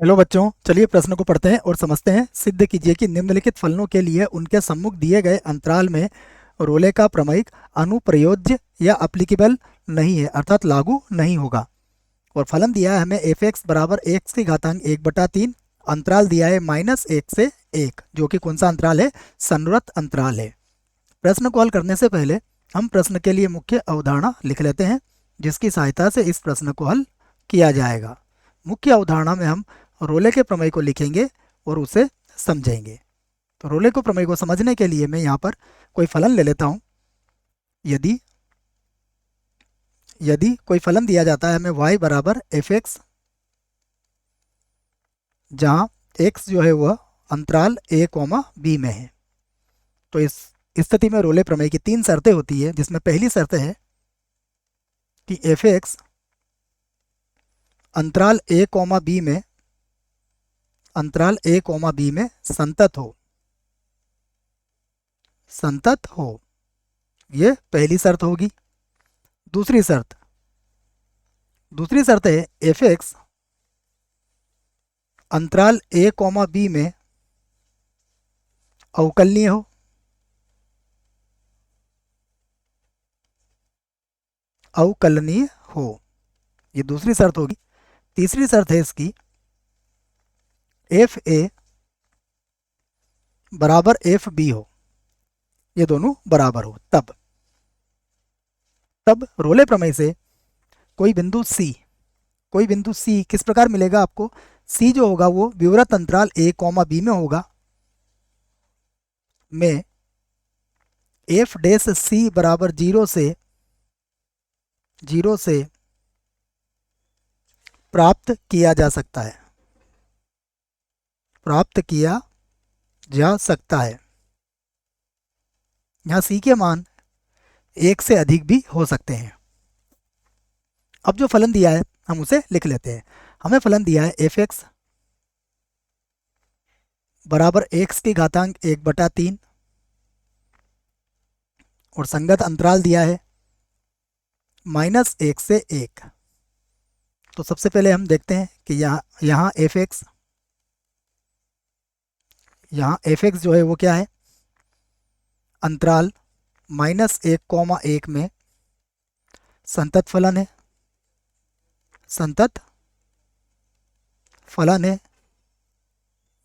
Hello बच्चों, चलिए प्रश्न को पढ़ते हैं और समझते हैं। सिद्ध कीजिए कि निम्नलिखित फलनों के लिए उनके सम्मुख दिए गए अंतराल में रोले का प्रमेय अनुप्रयोज्य या अप्लीकेबल नहीं है, अर्थात लागू नहीं होगा। और फलन दिया है हमें एफ एक्स बराबर एक्स की घातांक 1/3, अंतराल दिया है -1 से 1, जो कि कौन सा अंतराल है? संवृत अंतराल है। प्रश्न को हल करने से पहले हम प्रश्न के लिए मुख्य अवधारणा लिख लेते हैं, जिसकी सहायता से इस प्रश्न को हल किया जाएगा। मुख्य अवधारणा में हम रोले के प्रमेय को लिखेंगे और उसे समझेंगे। तो रोले को प्रमेय को समझने के लिए मैं यहाँ पर कोई फलन ले लेता हूँ। यदि यदि कोई फलन दिया जाता है हमें y बराबर एफ एक्स, जहाँ x जो है वह अंतराल a कॉमा b में है, तो इस स्थिति में रोले प्रमेय की 3 शर्तें होती है, जिसमें पहली शर्त है कि एफ एक्स अंतराल a कॉमा b में संतत हो। ये पहली शर्त होगी। दूसरी शर्त है एफ एक्स अंतराल a कॉमा b में अवकलनीय हो। ये दूसरी शर्त होगी। तीसरी शर्त है इसकी एफ ए बराबर एफ बी हो, ये दोनों बराबर हो। तब रोले प्रमेय से कोई बिंदु सी किस प्रकार मिलेगा आपको? सी जो होगा वो विवृत अंतराल a कॉमा बी में होगा, में एफ डैश सी बराबर 0 से प्राप्त किया जा सकता है। यहाँ सी के मान 1 से अधिक भी हो सकते हैं। अब जो फलन दिया है हम उसे लिख लेते हैं। हमें फलन दिया है एफ एक्स बराबर एक्स की घातांक 1/3 और संगत अंतराल दिया है -1 से 1। तो सबसे पहले हम देखते हैं कि यहाँ एफ एक्स जो है वो क्या है? अंतराल -1, में संतत फलन है।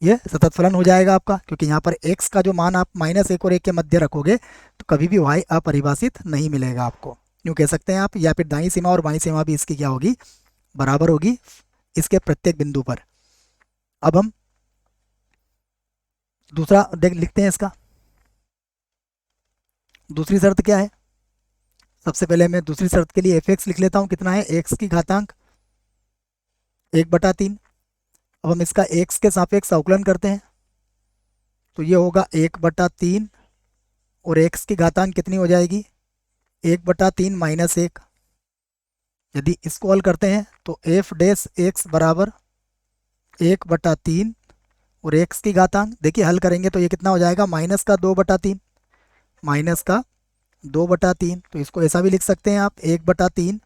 ये सतत फलन हो जाएगा आपका, क्योंकि यहाँ पर x का जो मान आप -1 और 1 के मध्य रखोगे तो कभी भी y अपरिभाषित नहीं मिलेगा आपको। यूँ कह सकते हैं आप, या फिर दाईं सीमा और बाईं सीमा भी इसकी क्या होगी? बराबर होगी इसके प्रत्येक बिंदु पर। अब हम दूसरा लिखते हैं इसका। दूसरी शर्त क्या है? सबसे पहले मैं दूसरी शर्त के लिए एफ एक्स लिख लेता हूँ। कितना है? एक्स की घातांक 1/3। अब हम इसका एक्स के सापेक्ष अवकलन करते हैं, तो ये होगा 1/3 और एक्स की घातांक कितनी हो जाएगी? 1/3 -1। यदि इसको हल करते हैं तो एफ डैश एक्स बराबर 1/3 और एक्स की घातांक, देखिए हल करेंगे तो ये कितना हो जाएगा? -2/3। तो इसको ऐसा भी लिख सकते हैं आप 1/3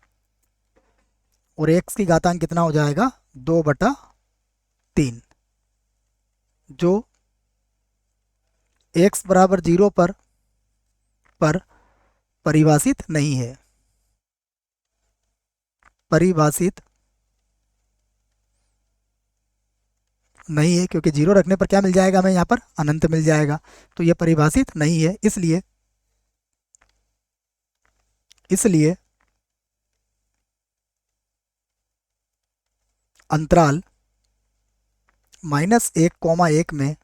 और एक्स की घातांक कितना हो जाएगा? 2/3, जो x बराबर 0 पर परिभाषित नहीं है। क्योंकि 0 रखने पर क्या मिल जाएगा हमें? यहाँ पर अनंत मिल जाएगा। तो ये परिभाषित नहीं है। इसलिए अंतराल -1, में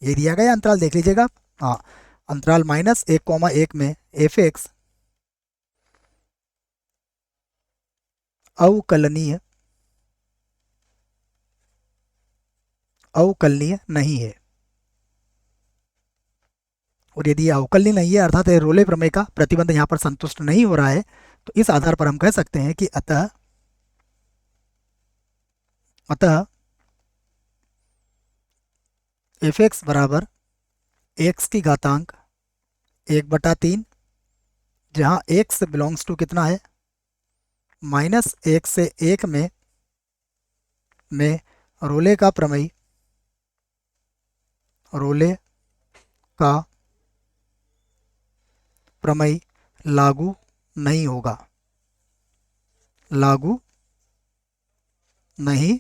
ये दिया गया अंतराल देख लीजिएगा आप। हाँ, अंतराल -1, में एफ एक्स अवकलनीय नहीं है। और यदि ये अवकलनीय नहीं है, अर्थात रोले प्रमेय का प्रतिबंध यहाँ पर संतुष्ट नहीं हो रहा है, तो इस आधार पर हम कह सकते हैं कि अतः एफ एक्स बराबर एक्स की घातांक 1/3, जहाँ एक्स बिलोंग्स टू कितना है? -1 से 1 में रोले का प्रमेय, रोले का प्रमेय लागू नहीं होगा, लागू नहीं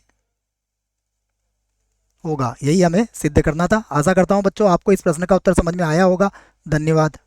होगा। यही हमें सिद्ध करना था। आशा करता हूँ बच्चों आपको इस प्रश्न का उत्तर समझ में आया होगा। धन्यवाद।